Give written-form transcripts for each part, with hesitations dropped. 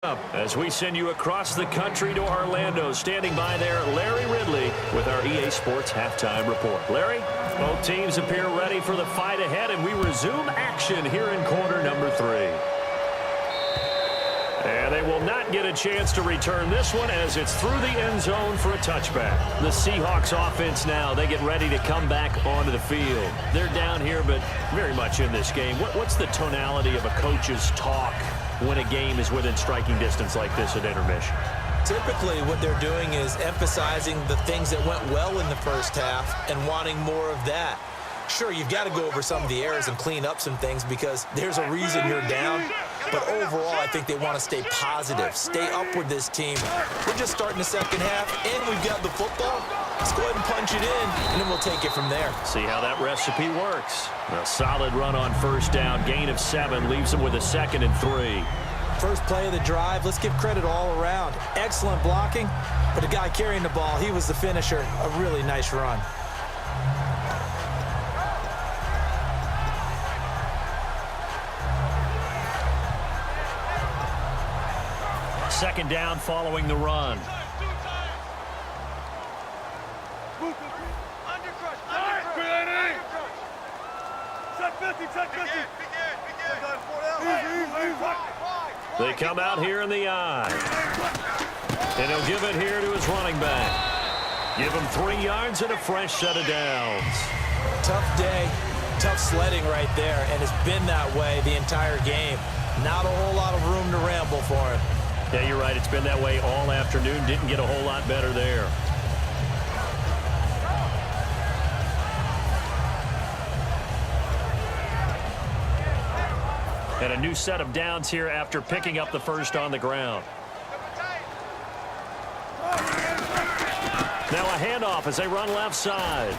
As we send you across the country to Orlando, standing by there, Larry Ridley with our EA Sports Halftime Report. Larry, both teams appear ready for the fight ahead, and we resume action here in quarter number 3. And they will not get a chance to return this one as it's through the end zone for a touchback. The Seahawks offense now, they get ready to come back onto the field. They're down here, but very much in this game. What's the tonality of a coach's talk when a game is within striking distance like this at intermission? Typically, what they're doing is emphasizing the things that went well in the first half and wanting more of that. Sure, you've got to go over some of the errors and clean up some things because there's a reason you're down. But overall, I think they want to stay positive, stay up with this team. We're just starting the second half, and we've got the football. Let's go ahead and punch it in, and then we'll take it from there. See how that recipe works. A solid run on first down, gain of 7, leaves them with a 2nd and 3. First play of the drive, let's give credit all around. Excellent blocking, but the guy carrying the ball, he was the finisher. A really nice run. Second down following the run. They come out here in the eye. And he'll give it here to his running back. Give him 3 yards and a fresh set of downs. Tough day, tough sledding right there, and it's been that way the entire game. Not a whole lot of room to ramble for him. Yeah, you're right. It's been that way all afternoon. Didn't get a whole lot better there. And a new set of downs here after picking up the first on the ground. Now a handoff as they run left side.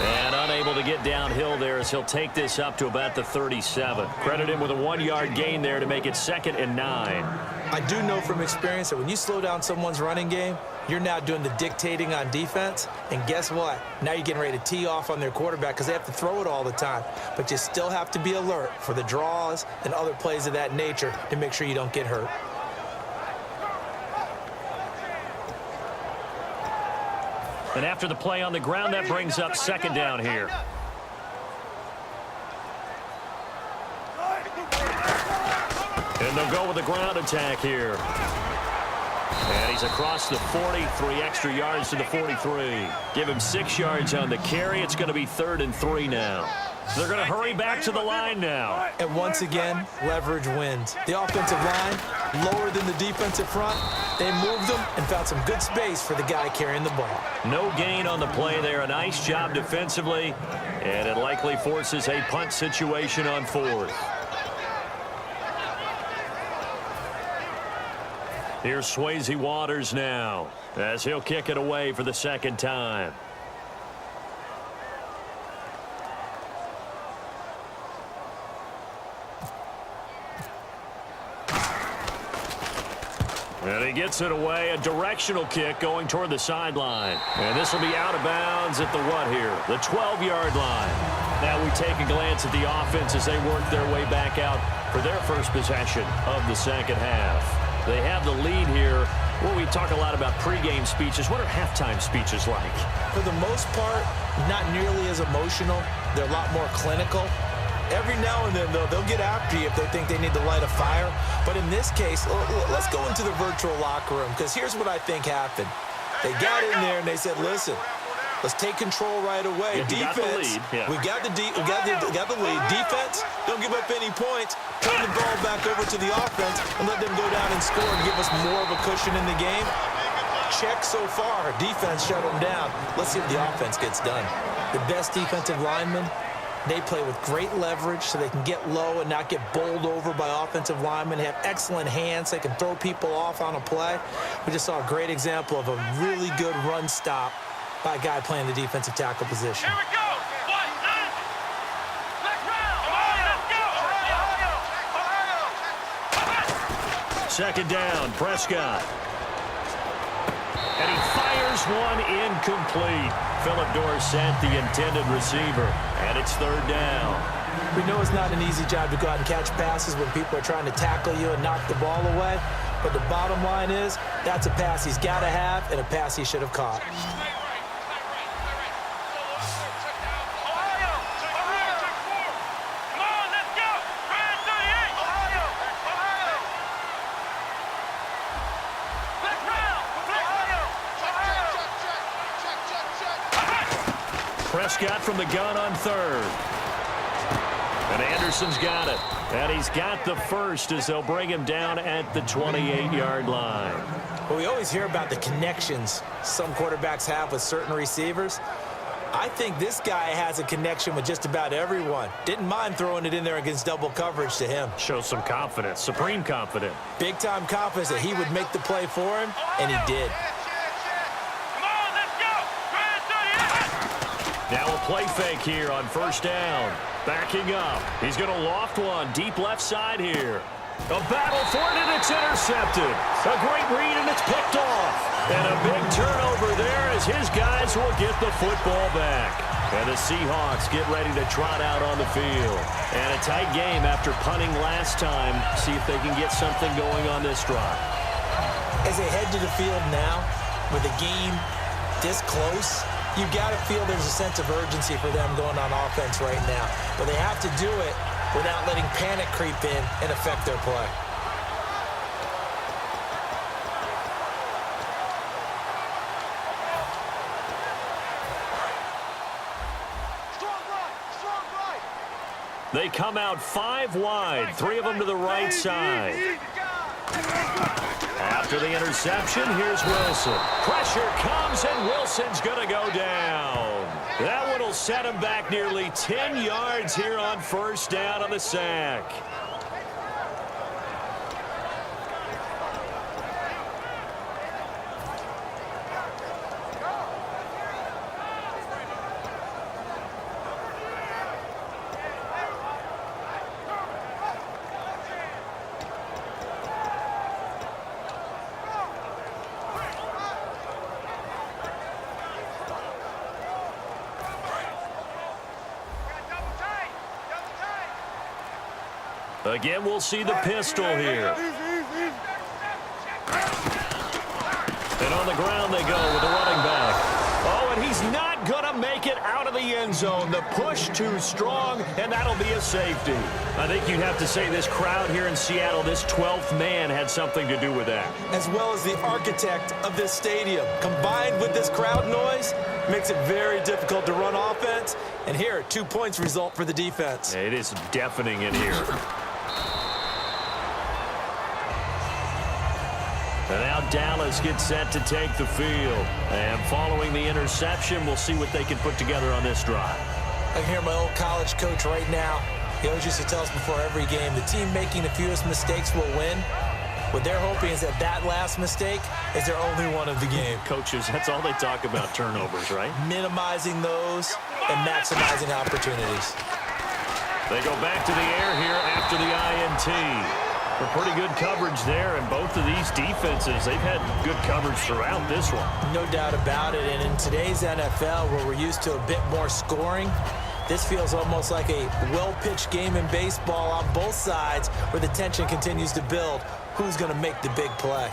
And unable to get downhill there as he'll take this up to about the 37. Credit him with a 1-yard gain there to make it 2nd and 9. I do know from experience that when you slow down someone's running game, you're now doing the dictating on defense. And guess what? Now you're getting ready to tee off on their quarterback because they have to throw it all the time. But you still have to be alert for the draws and other plays of that nature to make sure you don't get hurt. And after the play on the ground, that brings up 2nd down here. And they'll go with the ground attack here. And he's across the 40, 3 extra yards to the 43. Give him 6 yards on the carry. It's going to be 3rd and 3 now. They're going to hurry back to the line now. And once again, leverage wins. The offensive line, lower than the defensive front. They moved them and found some good space for the guy carrying the ball. No gain on the play there. A nice job defensively. And it likely forces a punt situation on 4th. Here's Swayze Waters now as he'll kick it away for the 2nd time. And he gets it away, a directional kick going toward the sideline. And this will be out of bounds at the what here? The 12-yard line. Now we take a glance at the offense as they work their way back out for their first possession of the second half. They have the lead here. Well, we talk a lot about pregame speeches. What are halftime speeches like? For the most part, not nearly as emotional. They're a lot more clinical. Every now and then, though, they'll get after you if they think they need to light a fire. But in this case, let's go into the virtual locker room, because here's what I think happened. They got in there and they said, listen, let's take control right away. Yeah, defense, we got the lead. Defense, don't give up any points. Turn the ball back over to the offense and let them go down and score and give us more of a cushion in the game. Check so far. Defense shut them down. Let's see if the offense gets done. The best defensive linemen, they play with great leverage so they can get low and not get bowled over by offensive linemen. They have excellent hands. They can throw people off on a play. We just saw a great example of a really good run stop by a guy playing the defensive tackle position. Here we go. Second down, Prescott. And he fires one incomplete. Philip Dorsett, the intended receiver. And it's 3rd down. We know it's not an easy job to go out and catch passes when people are trying to tackle you and knock the ball away. But the bottom line is, that's a pass he's got to have and a pass he should have caught. Prescott from the gun on third. And Anderson's got it. And he's got the first as they'll bring him down at the 28-yard line. Well, we always hear about the connections some quarterbacks have with certain receivers. I think this guy has a connection with just about everyone. Didn't mind throwing it in there against double coverage to him. Shows some confidence, supreme confidence. Big-time confidence that he would make the play for him, and he did. Now a play fake here on first down. Backing up. He's going to loft one deep left side here. A battle for it, and it's intercepted. A great read, and it's picked off. And a big turnover there as his guys will get the football back. And the Seahawks get ready to trot out on the field. And a tight game after punting last time. See if they can get something going on this drive. As they head to the field now, with the game this close, you got to feel there's a sense of urgency for them going on offense right now. But they have to do it without letting panic creep in and affect their play. They come out 5 wide, 3 of them to the right side. After the interception, here's Wilson. Pressure comes, and Wilson's going to go down. That one will set him back nearly 10 yards here on first down on the sack. Again, we'll see the pistol here. And on the ground they go with the running back. Oh, and he's not going to make it out of the end zone. The push too strong, and that'll be a safety. I think you'd have to say this crowd here in Seattle, this 12th man had something to do with that. As well as the architect of this stadium. Combined with this crowd noise, makes it very difficult to run offense. And here, 2 points result for the defense. It is deafening in here. And now Dallas gets set to take the field. And following the interception, we'll see what they can put together on this drive. I hear my old college coach right now. He always used to tell us before every game, the team making the fewest mistakes will win. What they're hoping is that last mistake is their only one of the game. Coaches, that's all they talk about, turnovers, right? Minimizing those and maximizing opportunities. They go back to the air here after the INT. Pretty good coverage there, and both of these defenses, they've had good coverage throughout this one. No doubt about it, and in today's NFL, where we're used to a bit more scoring, this feels almost like a well-pitched game in baseball on both sides where the tension continues to build. Who's going to make the big play?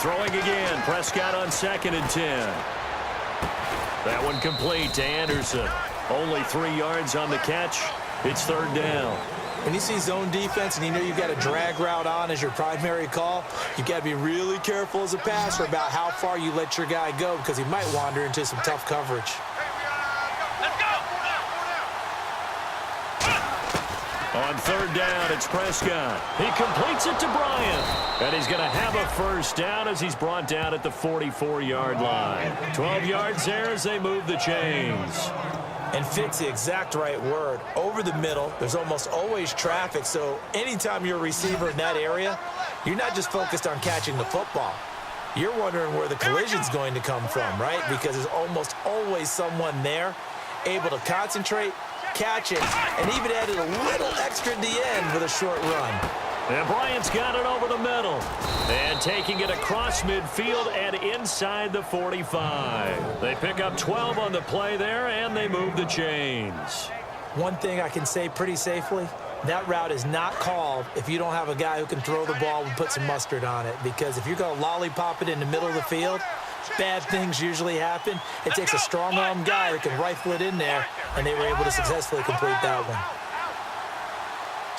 Throwing again, Prescott on 2nd and 10. That one complete to Anderson. Only 3 yards on the catch. It's 3rd down. When you see zone defense and you know you've got a drag route on as your primary call, you've got to be really careful as a passer about how far you let your guy go because he might wander into some tough coverage. On 3rd down, it's Prescott. He completes it to Bryant. And he's going to have a first down as he's brought down at the 44-yard line. 12 yards there as they move the chains. And fit's the exact right word. Over the middle, there's almost always traffic, so anytime you're a receiver in that area, you're not just focused on catching the football. You're wondering where the collision's going to come from, right? Because there's almost always someone there able to concentrate, catch it, and even added a little extra at the end with a short run. And Bryant's got it over the middle. And taking it across midfield and inside the 45. They pick up 12 on the play there, and they move the chains. One thing I can say pretty safely, that route is not called if you don't have a guy who can throw the ball and put some mustard on it. Because if you're going to lollipop it in the middle of the field, bad things usually happen. It takes a strong-arm guy that can rifle it in there, and they were able to successfully complete that one.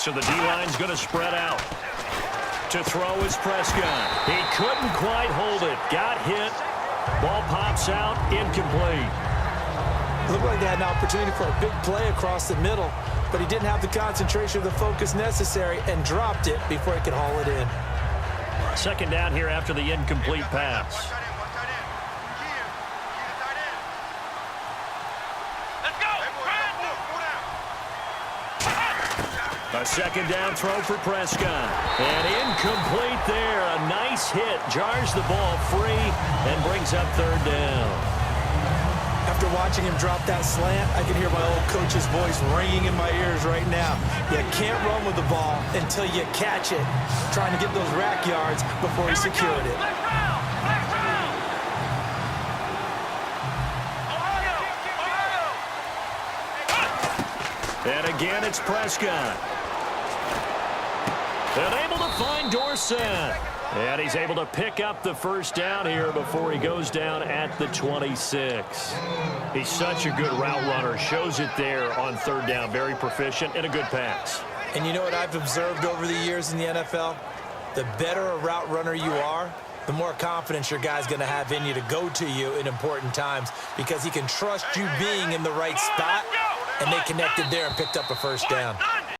So the D-line's going to spread out. To throw is Prescott. He couldn't quite hold it. Got hit. Ball pops out. Incomplete. Looked like they had an opportunity for a big play across the middle, but he didn't have the concentration or the focus necessary and dropped it before he could haul it in. Second down here after the incomplete pass. A second down throw for Prescott. And incomplete there. A nice hit. Jars the ball free and brings up third down. After watching him drop that slant, I can hear my old coach's voice ringing in my ears right now. You can't run with the ball until you catch it. Trying to get those rack yards before he secured it. And again, it's Prescott. And able to find Dorsett. And he's able to pick up the first down here before he goes down at the 26. He's such a good route runner. Shows it there on third down. Very proficient and a good pass. And you know what I've observed over the years in the NFL? The better a route runner you are, the more confidence your guy's going to have in you to go to you in important times because he can trust you being in the right spot, and they connected there and picked up a first down.